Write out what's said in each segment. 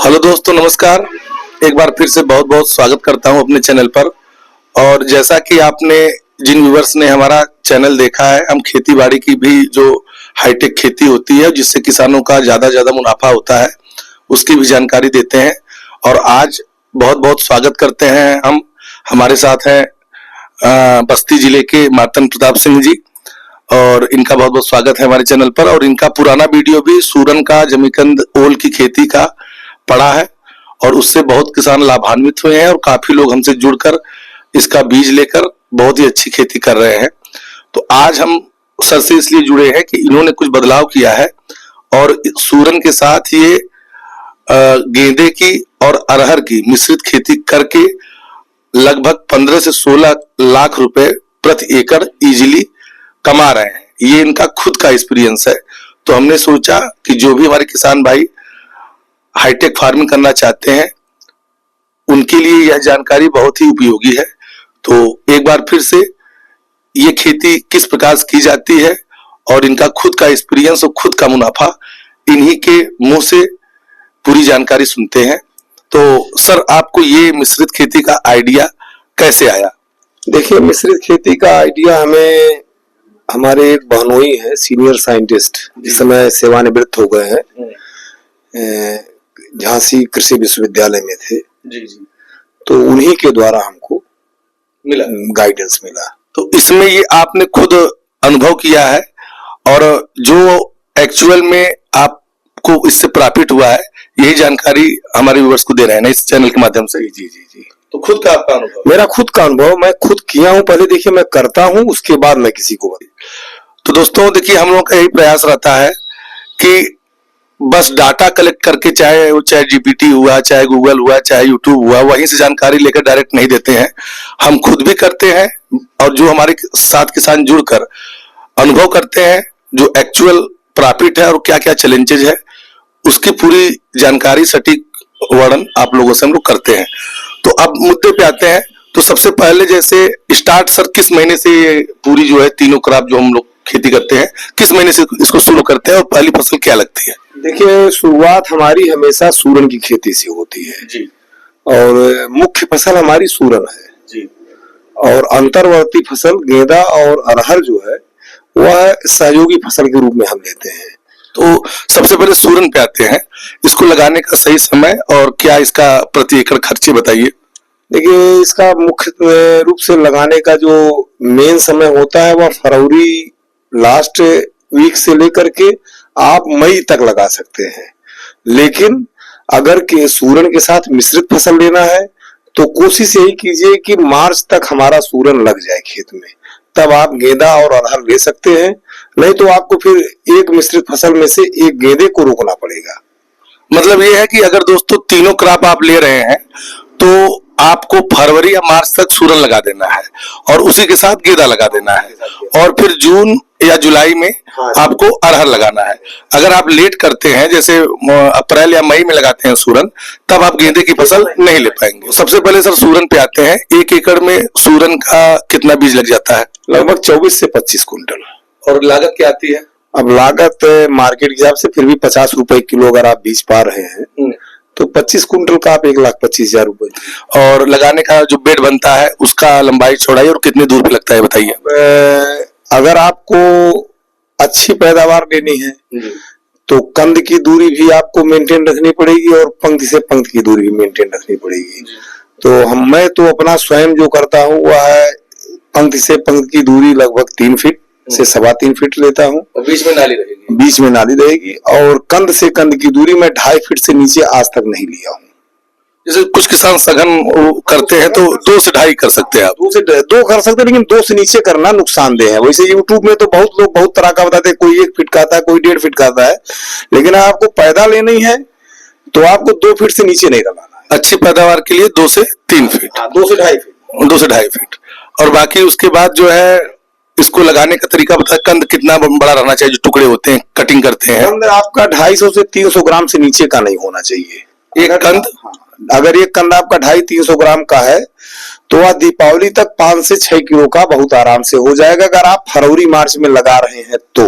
Hello दोस्तों, नमस्कार। एक बार फिर से बहुत बहुत स्वागत करता हूं अपने चैनल पर। और जैसा कि आपने जिन व्यूअर्स ने हमारा चैनल देखा है, हम खेती बाड़ी की भी जो हाईटेक खेती होती है जिससे किसानों का ज्यादा मुनाफा होता है उसकी भी जानकारी देते हैं। और आज बहुत बहुत स्वागत करते हैं हम। हमारे साथ हैं बस्ती जिले के मार्तन प्रताप सिंह जी, और इनका बहुत बहुत स्वागत है हमारे चैनल पर। और इनका पुराना वीडियो भी सूरन का जमीकंद ओल की खेती का पड़ा है और उससे बहुत किसान लाभान्वित हुए हैं और काफी लोग हमसे जुड़कर इसका बीज लेकर बहुत ही अच्छी खेती कर रहे हैं। तो आज हम सर से इसलिए जुड़े हैं कि इन्होंने कुछ बदलाव किया है और सूरन के साथ ये गेंदे की और अरहर की मिश्रित खेती करके लगभग 15 से 16 लाख रुपए प्रति एकड़ इजीली कमा रहे हैं। ये इनका खुद का एक्सपीरियंस है। तो हमने सोचा कि जो भी हमारे किसान भाई हाईटेक फार्मिंग करना चाहते हैं उनके लिए यह जानकारी बहुत ही उपयोगी है। तो एक बार फिर से ये खेती किस प्रकार से की जाती है और इनका खुद का एक्सपीरियंस और खुद का मुनाफा, इन्हीं के मुंह से पूरी जानकारी सुनते हैं। तो सर, आपको ये मिश्रित खेती का आइडिया कैसे आया? देखिए, मिश्रित खेती का आइडिया हमें हमारे एक बहनोई है, सीनियर साइंटिस्ट, इस समय सेवानिवृत्त हो गए हैं, झांसी कृषि विश्वविद्यालय में थे जी। तो उन्हीं के द्वारा हमको मिला, गाइडेंस मिला। तो इसमें ये आपने खुद अनुभव किया है और जो एक्चुअल में आपको इससे प्रॉफिट हुआ है यही जानकारी हमारे व्यूअर्स को दे रहे हैं ना इस चैनल के माध्यम से। जी। तो खुद का आपका अनुभव? मेरा खुद का अनुभव, मैं खुद किया हूं। पहले देखिए, मैं करता हूं, उसके बाद मैं किसी को तो दोस्तों देखिए, हम लोग का यही प्रयास रहता है कि बस डाटा कलेक्ट करके, चाहे जीपीटी हुआ, चाहे गूगल हुआ, चाहे यूट्यूब हुआ, वहीं से जानकारी लेकर डायरेक्ट नहीं देते हैं। हम खुद भी करते हैं और जो हमारे साथ किसान जुड़कर अनुभव करते हैं, जो एक्चुअल प्रॉफिट है और क्या क्या चैलेंजेज है, उसकी पूरी जानकारी, सटीक वर्णन आप लोगों से हम लोग करते हैं। तो अब मुद्दे पे आते हैं। तो सबसे पहले जैसे स्टार्ट सर, किस महीने से ये पूरी जो है तीनों क्रॉप जो हम लोग खेती करते हैं, किस महीने से इसको शुरू करते हैं और पहली फसल क्या लगती है? देखिए, शुरुआत हमारी हमेशा सूरन की खेती से होती है जी। और मुख्य फसल हमारी सूरन है जी। और अंतर्वर्ती फसल गेंदा और अरहर जो है वह सहयोगी फसल के रूप में हम लेते हैं। तो सबसे पहले सूरन पे आते हैं। इसको लगाने का सही समय और क्या इसका प्रति एकड़ खर्चे बताइए। देखिए, इसका मुख्य रूप से लगाने का जो मेन समय होता है वह फरवरी लास्ट वीक से लेकर के आप मई तक लगा सकते हैं। लेकिन अगर के सूरन के साथ मिश्रित फसल लेना है तो कोशिश यही कीजिए कि मार्च तक हमारा सूरन लग जाए खेत में, तब आप गेंदा और अरहर ले सकते हैं। नहीं तो आपको फिर एक मिश्रित फसल में से एक गेंदे को रोकना पड़ेगा। मतलब ये है कि अगर दोस्तों तीनों क्रॉप आप ले रहे हैं तो आपको फरवरी या मार्च तक सूरन लगा देना है और उसी के साथ गेंदा लगा देना है और फिर जून या जुलाई में आपको अरहर लगाना है। अगर आप लेट करते हैं, जैसे अप्रैल या मई में लगाते हैं सूरन, तब आप गेंदे की फसल नहीं ले पाएंगे। सबसे पहले सर सूरन पे आते हैं। 1 एकड़ में सूरन का कितना बीज लग जाता है? लगभग 24 से 25 कुंटल। और लागत क्या आती है? अब लागत मार्केट के हिसाब से फिर भी 50 रुपए किलो अगर आप बीज पा रहे हैं तो 25 कुंटल का आप 1,25,000 रुपए। और लगाने का जो बेड बनता है उसका लंबाई चौड़ाई और कितने दूर पे लगता है बताइए। अगर आपको अच्छी पैदावार लेनी है तो कंद की दूरी भी आपको मेंटेन रखनी पड़ेगी और पंक्ति से पंक्ति की दूरी भी मेंटेन रखनी पड़ेगी। तो मैं तो अपना स्वयं जो करता हूँ वह है पंक्ति से पंक्ति की दूरी लगभग 3 फीट से 3.25 फीट लेता हूँ। बीच में नाली रहेगी? बीच में नाली रहेगी। और कंद से कंद की दूरी मैं 2.5 फीट से नीचे आज तक नहीं लिया हूँ। जैसे कुछ किसान सघन करते हैं तो 2 से 2.5 कर सकते हैं आप? 2 से 2 कर सकते हैं, लेकिन 2 से नीचे करना नुकसानदेह है। वैसे यूट्यूब में तो बहुत लोग बहुत तरह का बताते हैं, कोई 1 फीट का आता है, कोई 1.5 फीट का आता है। लेकिन आपको पैदा लेनी है तो आपको 2 फीट से नीचे नहीं लगाना है। अच्छी पैदावार के लिए 2 से 3 फीट। 2 से 2.5 फीट। 2 से 2.5 फीट। और बाकी उसके बाद जो है इसको लगाने का तरीका बताए। कंद कितना बड़ा रहना चाहिए? जो टुकड़े होते हैं कटिंग करते हैं, कंद आपका 250 से 300 ग्राम से नीचे का नहीं होना चाहिए एक कंद। अगर एक कंद आपका 250-300 ग्राम का है तो वह दीपावली तक 5 से 6 किलो का बहुत आराम से हो जाएगा। अगर आप फरवरी मार्च में लगा रहे हैं तो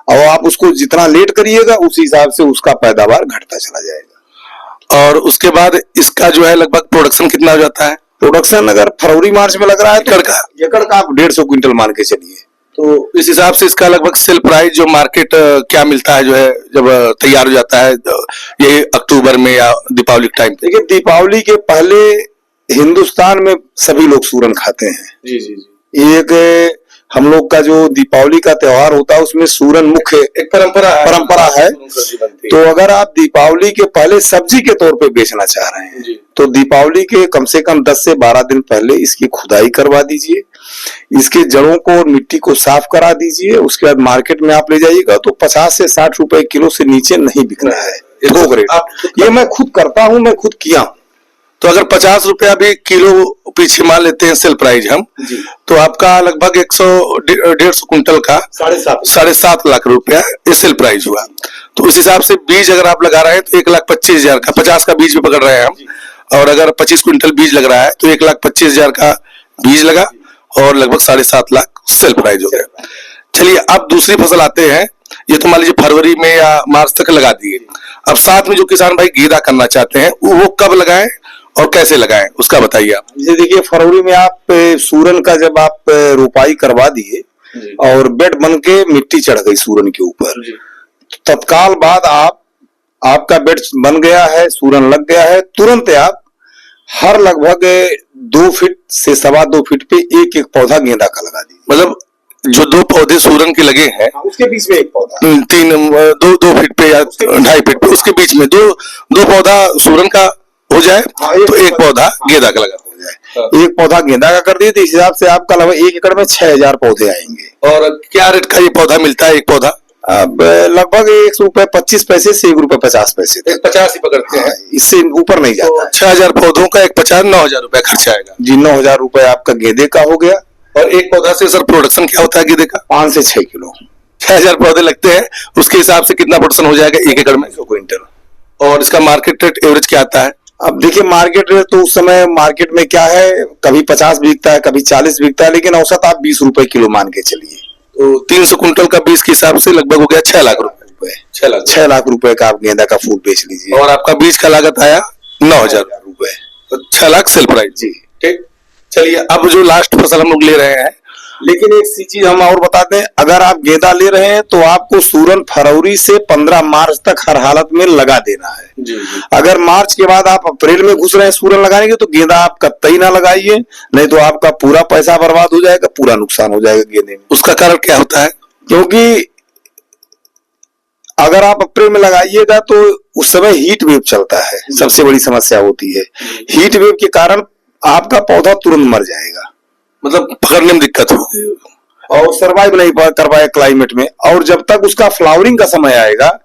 और आप उसको जितना लेट करिएगा उस हिसाब से उसका पैदावार घटता चला जाएगा। और उसके बाद इसका जो है लगभग प्रोडक्शन कितना हो जाता है? प्रोडक्शन अगर फरवरी मार्च में लग रहा है तो एकड़ का? एकड़ का आप 150 क्विंटल मान के चलिए। तो इस हिसाब से इसका लगभग सेल प्राइस जो मार्केट क्या मिलता है जो है जब तैयार हो जाता है ये अक्टूबर में या दीपावली के टाइम पे? देखिए दीपावली के पहले हिंदुस्तान में सभी लोग सूरन खाते हैं। जी जी जी। एक हम लोग का जो दीपावली का त्योहार होता है उसमें सूरन मुख्य एक परंपरा है। तो अगर आप दीपावली के पहले सब्जी के तौर पे बेचना चाह रहे हैं तो दीपावली के कम से कम 10 से 12 दिन पहले इसकी खुदाई करवा दीजिए, इसके जड़ों को और मिट्टी को साफ करा दीजिए। उसके बाद मार्केट में आप ले जाइएगा तो 50 से 60 रुपए किलो से नीचे नहीं बिकना है थोक रेट। ये मैं खुद करता हूँ, मैं खुद किया हूँ। तो अगर 50 रुपया भी किलो पीछे मान लेते हैं सेल प्राइस हम, तो आपका लगभग 100-150 कुंटल का 7.5 लाख रुपया ये सेल प्राइस हुआ। तो उस हिसाब से बीज अगर आप लगा रहे हैं तो 1,25,000 का 50 का बीज भी पकड़ रहे हैं हम, और अगर 25 क्विंटल बीज लग रहा है तो 1,25,000 का बीज लगा और लगभग 7.5 लाख सेल प्राइस हो गया। चलिए अब दूसरी फसल आते हैं। ये तो मान लीजिए फरवरी में या मार्च तक लगा दिए। अब साथ में जो किसान भाई गेंदा करना चाहते हैं वो कब लगाएं और कैसे लगाएं उसका बताइए आप। जैसे देखिए फरवरी में आप सूरन का जब आप रोपाई करवा दिए और बेड बन के मिट्टी चढ़ गई सूरन के ऊपर, तत्काल बाद आपका बेड बन गया है, सूरन लग गया है, तुरंत आप हर लगभग 2 फीट से 2.25 फीट पे एक पौधा गेंदा का लगा दीजिए। मतलब जो 2 पौधे सूरन के लगे हैं उसके बीच में एक पौधा 2 फीट पे या 2.5 फीट पे उसके बीच में दो पौधा सूरन का हो जाए तो एक पौधा गेंदा का लगा हो जाए। एक पौधा गेंदा का कर दिए तो इस हिसाब से आपका लगभग 1 एकड़ में 6,000 पौधे आएंगे। और क्या रेट का ये पौधा मिलता है एक पौधा? अब लगभग 1 रुपए 25 पैसे से 1 रुपए 50 पैसे तक। 50 ही पकड़ते हैं, इससे ऊपर नहीं जाता। 6,000 पौधों का 50 9,000 रुपया खर्चा आएगा जी। 9,000 रुपए आपका गेंदे का हो गया। और एक पौधा से सर प्रोडक्शन क्या होता है गेंदे का? 5 से 6 किलो। 6,000 पौधे लगते हैं, उसके हिसाब से कितना प्रोडक्शन हो जाएगा 1 एकड़ में? 100 क्विंटल। और इसका मार्केट रेट एवरेज क्या आता है? अब देखिए मार्केट रेट तो उस समय मार्केट में क्या है, कभी 50 बिकता है, कभी 40 बिकता है, लेकिन औसत आप 20 रुपए किलो मान के चलिए। तो 300 कुंटल का 20 के हिसाब से लगभग हो गया 6 लाख रुपए। 6 लाख रुपए का आप गेंदा का फूल बेच लीजिए। और आपका बीज का लागत आया 9,000 रुपए, तो 6 लाख सेल प्राइस। जी ठीक। चलिए अब जो लास्ट फसल हम लोग ले रहे हैं, लेकिन एक सी चीज हम और बताते हैं, अगर आप गेंदा ले रहे हैं तो आपको सूरन फरवरी से 15 मार्च तक हर हालत में लगा देना है। जी। अगर मार्च के बाद आप अप्रैल में घुस रहे हैं सूरन लगाने के तो गेंदा आप कतई ना लगाइए, नहीं तो आपका पूरा पैसा बर्बाद हो जाएगा, पूरा नुकसान हो जाएगा गेंदे में। उसका कारण क्या होता है? क्योंकि अगर आप अप्रैल में लगाइएगा तो उस समय हीट वेव चलता है, सबसे बड़ी समस्या होती है। हीट वेव के कारण आपका पौधा तुरंत मर जाएगा, मतलब पकड़ने में दिक्कत होगी और सरवाइव नहीं कर पाएगा क्लाइमेट में। और जब तक उसका फ्लावरिंग का समय आएगा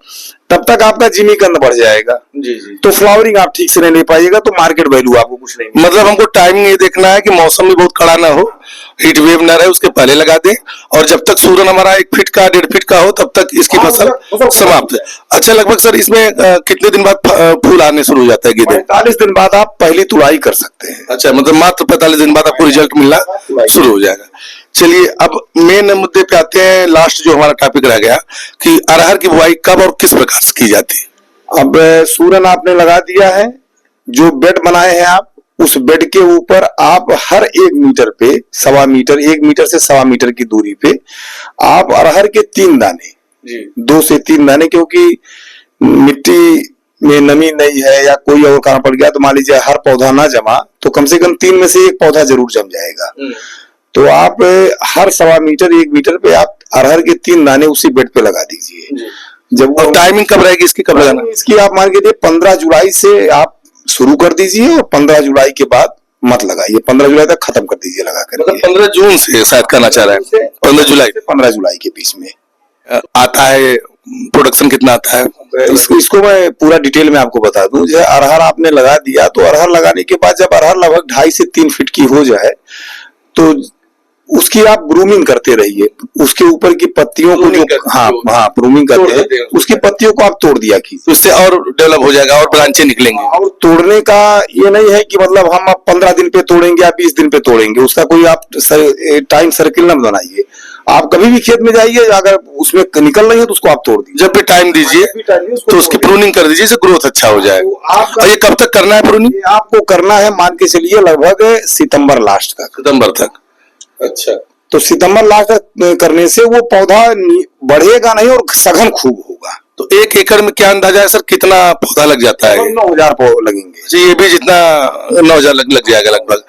तब तक आपका जिमीकंद बढ़ जाएगा। जी जी। तो फ्लावरिंग आप ठीक से नहीं ले पाइएगा, तो मार्केट वैल्यू आपको कुछ नहीं। मतलब हमको टाइमिंग ये देखना है कि मौसम भी बहुत कड़ा ना हो, हीट वेव ना रहे, उसके पहले लगा दें, और जब तक सूरन हमारा 1 फीट का 1.5 फीट का हो तब तक इसकी फसल समाप्त है। अच्छा, लगभग सर इसमें कितने दिन बाद फूल आने शुरू हो जाता है गेंदे? 45 दिन बाद आप पहली तुड़ाई कर सकते हैं। अच्छा, मतलब मात्र 45 दिन बाद आपको रिजल्ट मिलना शुरू हो जाएगा। चलिए अब मेन मुद्दे पे आते हैं, लास्ट जो हमारा टॉपिक रह गया कि अरहर की बुआई कब और किस प्रकार से की जाती है? अब सूरन आपने लगा दिया है, जो बेड बनाए हैं आप, उस बेड के ऊपर आप हर 1 मीटर पे 1.25 मीटर, 1 मीटर से 1.25 मीटर की दूरी पे आप अरहर के 3 दाने जी, 2 से 3 दाने, क्योंकि मिट्टी में नमी नहीं है या कोई और कारण पड़ गया तो मान लीजिए हर पौधा ना जमा तो कम से कम 3 में से 1 पौधा जरूर जम जाएगा। तो आप हर 1.25 मीटर 1 मीटर पे आप अरहर के 3 दाने उसी बेड पे लगा दीजिए। जब टाइमिंग कब रहेगी इसकी, कब लगाना? इसकी आप मान के 15 जुलाई से आप शुरू कर दीजिए और 15 जुलाई के बाद मत लगाइए, 15 जुलाई तक खत्म कर दीजिए लगा कर। मतलब 15 जून से शायद करना चाह रहे हैं, 15 जुलाई से 15 जुलाई के बीच में आता है। प्रोडक्शन कितना आता है? इसको मैं पूरा डिटेल में आपको बता दूं। जो अरहर आपने लगा दिया तो अरहर लगाने के बाद जब अरहर लगभग 2.5 से 3 फीट की हो जाए तो उसकी आप ब्रूमिंग करते रहिए। उसके ऊपर की पत्तियों को जो ब्रूमिंग करते हैं, उसकी पत्तियों को आप तोड़ दिया कीजिए, उससे और डेवलप हो जाएगा और ब्रांचें निकलेंगे। और तोड़ने का ये नहीं है कि मतलब हम 15 दिन पे तोड़ेंगे या 20 दिन पे तोड़ेंगे, उसका कोई आप टाइम सर्किल न बनाइए। आप कभी भी खेत में जाइए, अगर उसमें निकल रही है तो उसको आप तोड़ दीजिए, जब भी टाइम दीजिए तो उसकी प्रूनिंग कर दीजिए, इससे ग्रोथ अच्छा हो जाए। और ये कब तक करना है प्रूनिंग? आपको करना है मान के चलिए लगभग सितंबर लास्ट तक। सितंबर तक, अच्छा। तो सितंबर लास्ट तक करने से वो पौधा बढ़ेगा नहीं और सघन खूब होगा। तो 1 एकड़ में क्या अंदाजा है सर, कितना पौधा लग जाता है? 9,000 पौधे लगेंगे जी, ये भी जितना 9,000 लग जाएगा लगभग।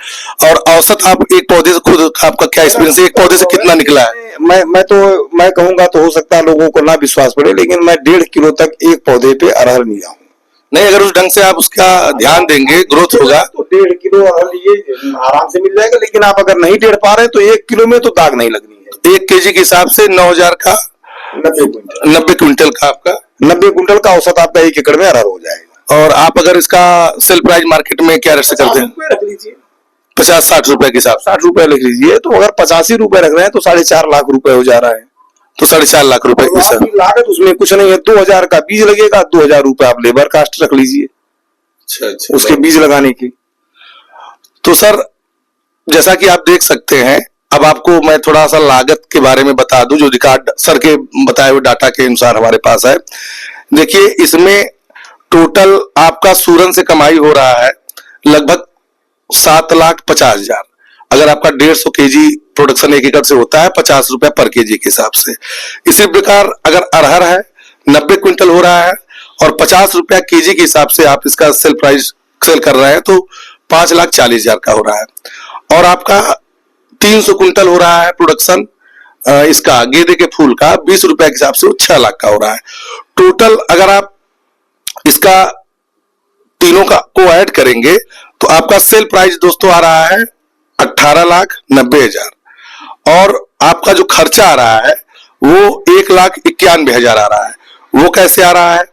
और औसत आप एक पौधे से, खुद आपका क्या एक्सपीरियंस है, एक पौधे से कितना निकला है? मैं कहूंगा तो हो सकता है लोगों को ना विश्वास पड़े, लेकिन मैं 1.5 किलो तक एक पौधे पे अरहर लिया हूँ। नहीं, अगर उस ढंग से आप उसका ध्यान देंगे, ग्रोथ होगा तो 1.5 किलो अरहर लिए आराम से मिल जाएगा। लेकिन आप अगर नहीं टेढ़ पा रहे तो 1 किलो में तो दाग नहीं लगनी है। 1 केजी के हिसाब से 9,000 का 90 क्विंटल का आपका 90 कुंटल का औसत आपका 1 एकड़ में अरहर हो जाएगा। और आप अगर इसका सेल प्राइस मार्केट में क्या रेट से करते हैं? 50 रख लीजिए, 50-60 रुपए के हिसाब से। 60 रुपए लिख लीजिए। तो अगर 85 रुपए रख रहे हैं तो 4.5 लाख रुपए हो जा रहा है। तो 4.5 लाख रुपए तो आपकी लागत उसमें कुछ नहीं है। 2,000 का बीज लगेगा, 2,000 रुपए आप लेबर कास्ट रख लीजिए अच्छा उसके बीज लगाने की। तो सर, जैसा कि आप देख सकते हैं, अब आपको मैं थोड़ा सा लागत के बारे में बता दूं, जो रिकॉर्ड सर के बताए हुए डाटा के अनुसार हमारे पास है। देखिए, इसमें टोटल आपका सूरन से कमाई हो रहा है लगभग 7,50,000। अगर आपका 150 केजी प्रोडक्शन 1 एकड़ से होता है, 50 रुपए पर केजी के हिसाब से। इसी प्रकार अगर अरहर है 90 क्विंटल हो रहा है और 50 रुपया केजी के हिसाब से आप इसका सेल प्राइस सेल कर रहे हैं, तो 5,40,000 का हो रहा है। और आपका 300 कुंटल हो रहा है प्रोडक्शन इसका गेंदे के फूल का, 20 रुपए के हिसाब से 6 लाख का हो रहा है। टोटल अगर आप इसका तीनों का को ऐड करेंगे तो आपका सेल प्राइस दोस्तों आ रहा है 18,90,000। और आपका जो खर्चा आ रहा है वो 1,91,000 आ रहा है। वो कैसे आ रहा है?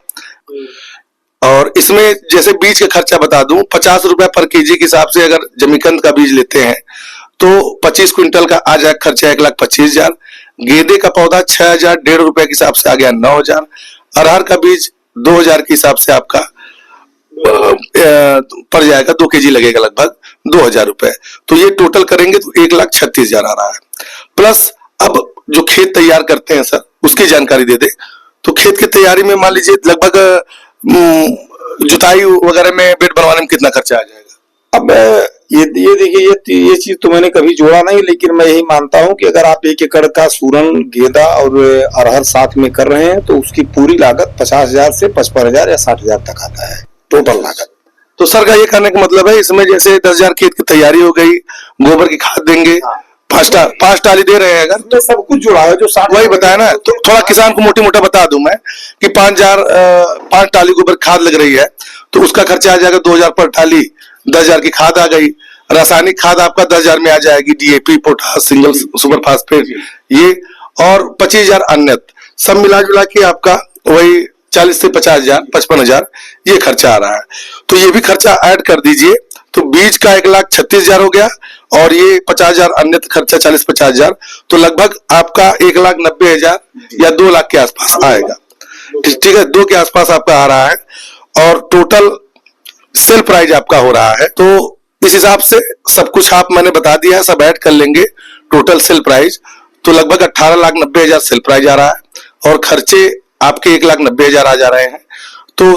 और इसमें जैसे बीज का खर्चा बता दूं, 50 रुपए पर केजी के हिसाब से अगर जमीकंद का बीज लेते हैं तो 25 क्विंटल का आ जाए खर्चा 1,25,000। गेंदे का पौधा 6,000, 1.5 रुपए के हिसाब से आ गया 9,000। अरहर का बीज 2,000 के हिसाब से आपका पड़ जाएगा, 2 केजी लगेगा लगभग 2,000 रुपए। तो ये टोटल करेंगे तो 1,36,000 आ रहा है। प्लस अब जो खेत तैयार करते हैं सर, उसकी जानकारी दे दे। तो खेत की तैयारी में मान लीजिए लगभग जुताई वगैरह में, बेड बनवाने में कितना खर्चा आ जाएगा? अब ये देखिए, ये चीज तो मैंने कभी जोड़ा नहीं, लेकिन मैं यही मानता हूं कि अगर आप 1 एकड़ का सूरन, गेंदा और अरहर साथ में कर रहे हैं तो उसकी पूरी लागत 50,000 से 55,000 या 60,000 तक आता है टोटल लागत। तो सर का ये कहने का मतलब है, इसमें जैसे 10,000 खेत की तैयारी हो गई, गोबर की खाद देंगे, 5 टाली दे रहे हैं, अगर तो सब कुछ जुड़ा है जो 60, वही बताया ना। तो थोड़ा किसान को मोटी मोटा बता दूं मैं कि 5 टाली गोबर खाद लग रही है तो उसका खर्चा आ जाएगा 2,000 पर टाली। 10,000 की खाद आ गई। रासायनिक खाद आपका 10,000 में आ जाएगी, DAP, potash, single super phosphate ये, और 25,000 अन्य। सब मिला जुला के आपका वही 40 से 50,000, 55,000 ये खर्चा आ रहा है। तो ये भी खर्चा ऐड कर दीजिए तो बीज का 1,36,000 हो गया और ये 50,000 अन्य खर्चा 40-50,000, तो लगभग आपका 1,90,000 या 2 लाख के आसपास आएगा। ठीक है, 2 के आसपास आपका आ रहा है। और टोटल सेल प्राइस आपका हो रहा है, तो इस हिसाब से सब कुछ आप मैंने बता दिया है, सब ऐड कर लेंगे टोटल सेल प्राइस तो लगभग 18,90,000 सेल प्राइस आ रहा है और खर्चे आपके 1,90,000 आ जा रहे हैं। तो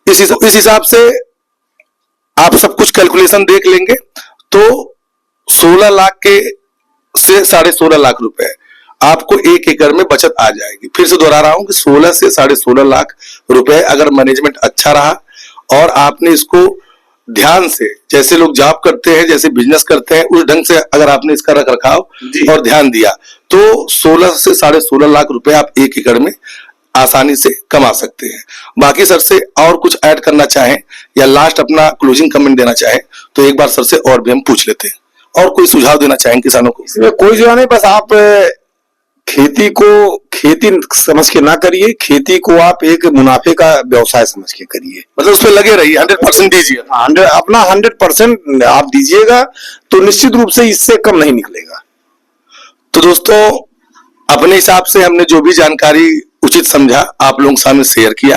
इस हिसाब से आप सब कुछ कैलकुलेशन देख लेंगे तो 16 लाख के से 16.5 लाख रुपए आपको 1 एकड़ में बचत आ जाएगी। फिर से दोहरा रहा हूं कि 16 से 16.5 लाख रुपए अगर मैनेजमेंट अच्छा रहा और आपने इसको ध्यान से, जैसे लोग जॉब करते हैं, जैसे बिजनेस करते हैं, उस ढंग से अगर आपने इसका रख रखाव और ध्यान दिया तो 16 से 16.5 लाख रुपए आप 1 एकड़ में आसानी से कमा सकते हैं। बाकी सर से और कुछ ऐड करना चाहें या लास्ट अपना क्लोजिंग कमेंट देना चाहें तो एक बार सर से और भी हम पूछ लेते हैं। और कोई सुझाव देना चाहें किसानों को? इसमें कोई सुझाव नहीं, बस आप खेती को खेती समझ के ना करिए, खेती को आप एक मुनाफे का व्यवसाय समझ के करिए। मतलब उसमें लगे रहिए, 100% दीजिए। अपना 100% आप दीजिएगा तो निश्चित रूप से इससे कम नहीं निकलेगा। तो दोस्तों, अपने हिसाब से हमने जो भी जानकारी उचित समझा आप लोगों के सामने शेयर किया।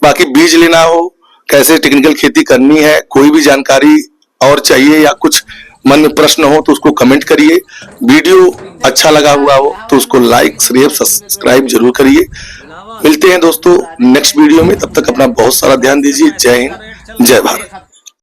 बाकी बीज लेना हो, कैसे टेक्निकल खेती करनी है, कोई भी जानकारी और चाहिए या कुछ मन में प्रश्न हो तो उसको कमेंट करिए। वीडियो अच्छा लगा हुआ हो तो उसको लाइक शेयर सब्सक्राइब जरूर करिए। मिलते हैं दोस्तों नेक्स्ट वीडियो में, तब तक अपना बहुत सारा ध्यान दीजिए। जय हिंद, जय भारत।